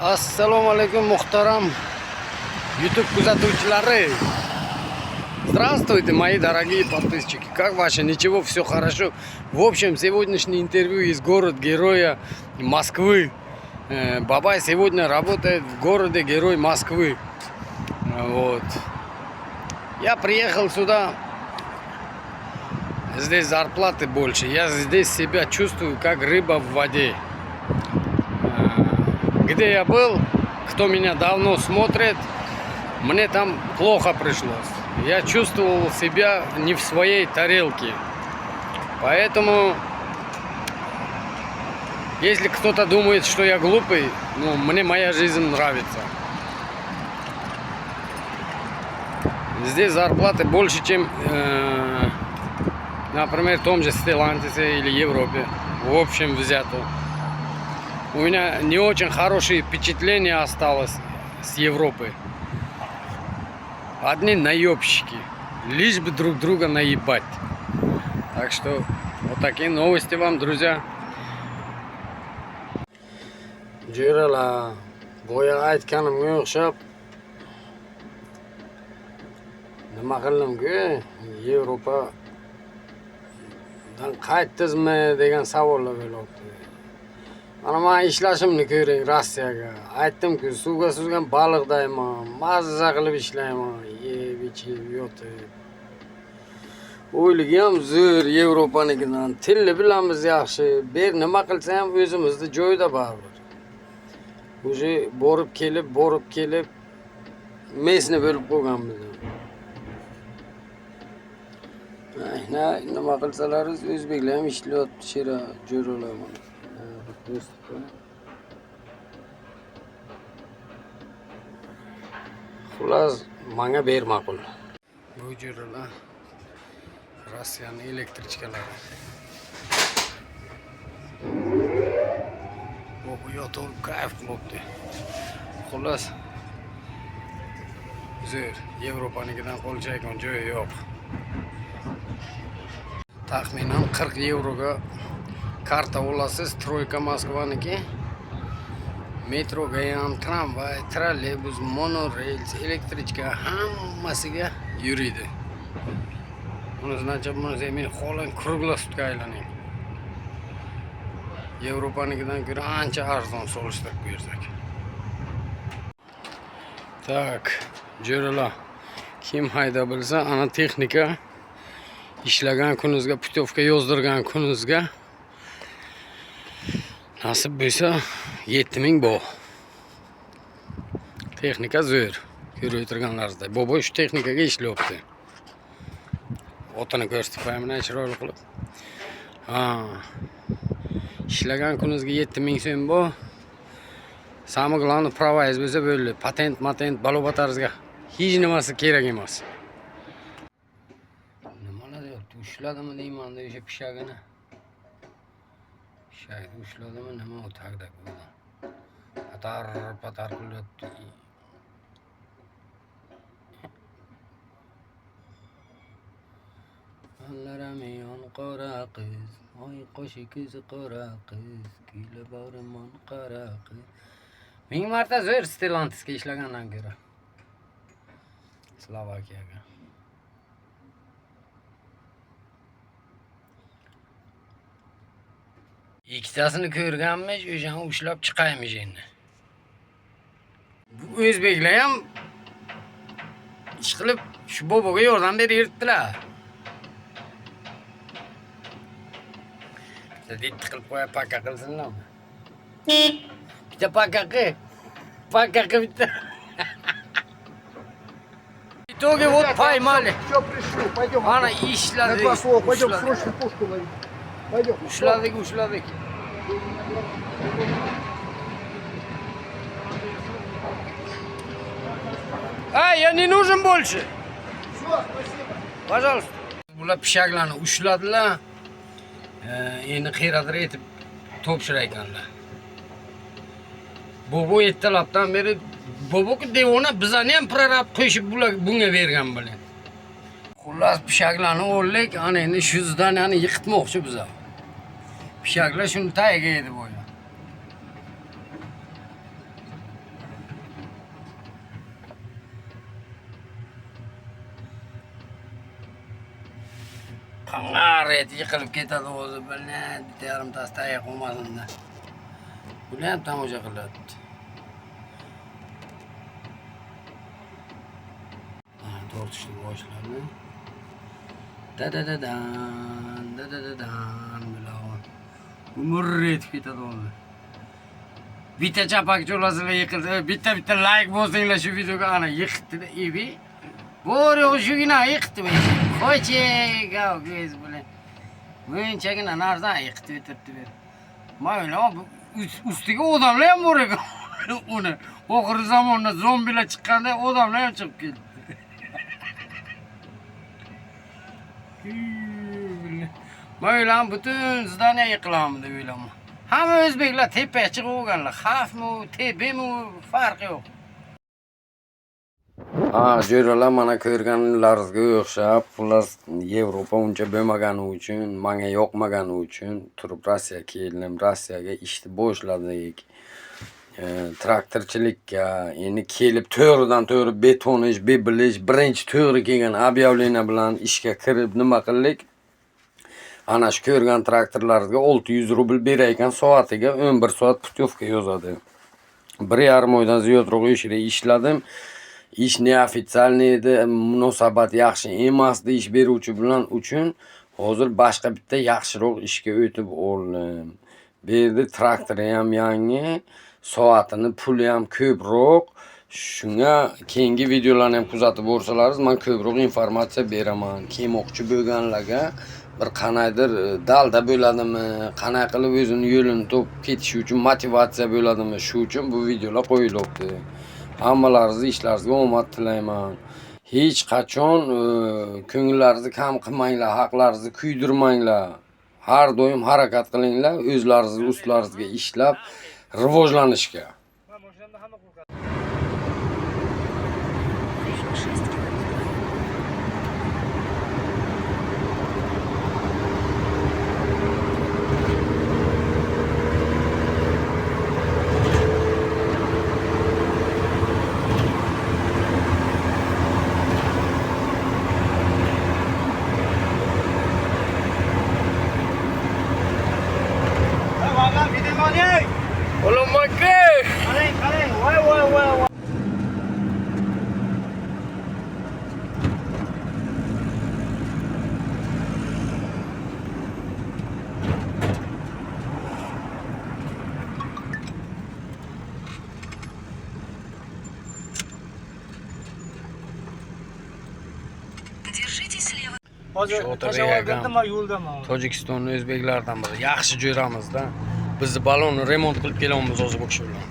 Assalomu alaykum muhtaram YouTube kuzatuvchilari. Здравствуйте, мои дорогие подписчики. Как ваши? Ничего, все хорошо. В общем, сегодняшнее интервью из города-героя Москвы. Бабай сегодня работает в городе-герой Москвы. Вот. Я приехал сюда. Здесь зарплаты больше. Я здесь себя чувствую как рыба в воде. Где я был, кто меня давно смотрит, мне там плохо пришлось. Я чувствовал себя не в своей тарелке. Поэтому, если кто-то думает, что я глупый, мне моя жизнь нравится. Здесь зарплаты больше, чем, например, в том же Stellantis или Европе. В общем взято. У меня не очень хорошее впечатление осталось с Европы. Одни наебщики, лишь бы друг друга наебать. Так что вот такие новости вам, друзья. Jurala, boya aytganimga o'xshab nima qildimku, Yevropadan qaytdingizmi degan savollar bo'lyapti. Mana men ishlashimni ko'ring Rossiyaga. Aytdim-ku, suvga suzgan baliqdayman, mazza qilib ishlayman, yeb ichib yotib. O'yligi ham zo'r Yevropanikidan. Tilni bilamiz yaxshi. Ber nima qilsa ham o'zimizni joyida baribir. O'zi borib kelib mesni bo'lib qo'yganmiz. Nima qilsalar o'zbeklar ham ishlayapti, shira jo'ralar. Xullas, menga ber ma'qul. Bu jo'ralar Rossiyaning elektrichkalari. Bu yotib kayf qilibdi. Xullas, zo'r. Yevropanikidan qo'l chaygan joyi yo'q. Taxminan 40 yevroga karta olasiz, Troika Moskvaniki. Metroga ham, tramvay, trolleybus, monorels, elektrichka hammasiga yuradi. Buni значит, men xohlang kruglosutga aylaning. Yevropanikidan ko'ra ancha arzon solishtirib bersak. Tak, jo'ralar. Kim hayda bilsa, ana texnika ishlagan kuningizga, putyovka yozdirgan kuningizga nasib bo'lsa 7000 bo. Texnika zo'r. Ko'rib o'tirganlaringizda. Bobo shu texnikaga ishlayapti. Otini ko'rsatib qo'yaman, chiroyli qilib. Ishlagan kuningizga 7000 so'm bo. Самое главное, pravoyingiz bo'lsa bo'ldi. Patent, balobatarsizga hech nimasi kerak emas. Nimalar deyapti? Ushladimi deyman-da o'sha pishagini. Shayni ushladimi, nima u tagda bo'ldi. Patar qilyapti. Allarameyon qora qiz, oy qo'shi ko'zi qora qiz, kuyla bag'rimon qora qiz. Ming marta zo'r Stellantisga ishlagandan ko'ra. Slovakiyaga. Ikkitasini ko'rganmiz, o'shani ushlab chiqaymiz endi. Bu o'zbeklar ham ish qilib shu boboga yordam beryaptilar. Dedi qilib qo'ya paka qilsinlarmi? Bitta paka bitta. Итоги вот поймали. Все, пришли, пойдем. Ana ishladik. На 2 слова, пойдем срочно пушку ловить. Пойдем. Ushladik. Я не нужен больше. Все, спасибо. Пожалуйста. Bular pishaklarni ushladilar. Endi qiyradir etib topshir ekanlar. Bobo ertalabdan beri bobo devona bizani ham prorab qo'shib bunga bergan bilan. Xullas pishaklarni o'rlik, ana endi shu zdaniyani yiqitmoqchi bizlar. Pishaklar shuni tagiga edi bo'yi. Qangaret yiqilib ketadi o'zi bilan bitta yarimtasi tayoq olmasin-da. Buni ham tomosha qilyapti. Tortishni boshladi. Da-da-da-dan bilan. Umr etib ketadi o'zi. Bitta chapak cho'lasizlar yiqildi. Bitta like bosinglar shu videoga ana yiqitdi-da, ebi. Bor yo'q shugina yiqitdi meni. Qo'ychi, gavgiz bilan. Bunchagina narsa yiqitib o'tiribdi. Mayli, ustiga odamlar ham bor ekan. Uni oxir zamonda zombilar chiqqanda odamlar ham chiqib keldi. Mayli, butun zdaniya yiqilamiz deb o'ylayman. Hamma o'zbeklar tepaga chiqib olganlar. Xavfmi, tepami farqi yo'q. Jo'ralar mana ko'rganlaringizga o'xshab, xullas Yevropa uncha bo'lmagani uchun, menga yoqmagani uchun turib Rossiyaga keldim. Rossiyaga ishni boshladik. Traktorchilikka endi kelib to'g'ridan to'g'ri beton ish, bilish, birinchi to'g'ri kelgan объявление bilan ishga kirib nima qildik? Ana shu ko'rgan traktorlaringizga 600 rubl berar ekan soatiga 11 soat putyovka yozadi. 1,5 oydan ziyodroq ishda ishladim. Ish neofitsialniy edi, munosabat yaxshi emasdi ish beruvchi bilan uchun hozir boshqa bitta yaxshiroq ishga o'tib oldim. Bu yerda traktori ham yangi, soatini puli ham ko'proq. Shunga keyingi videolarni ham kuzatib borsalaringiz, men ko'proq informatsiya beraman. Kelmoqchi bo'lganlarga bir qanaydir dalda bo'ladimi, qanday qilib o'zini yo'lini topib ketish uchun motivatsiya bo'ladimi, shu uchun bu videolar qo'yilibdi. Hammalaringizni ishlaringizga omad tilayman. Hech qachon ko'ngillarni kam qilmanglar, haqlaringizni kuydirmanglar. Har doim harakat qilinglar, o'zlaringizni ustlaringizga ishlab rivojlanishga. Oğlum bakın. Kale, vay. Hozir tasavvur yo'ldami? Tojikistonning o'zbeklaridan biri. Yaxshi jo'ramizda. Bizni balonni remont qilib kelamiz hozir bu kishi bilan.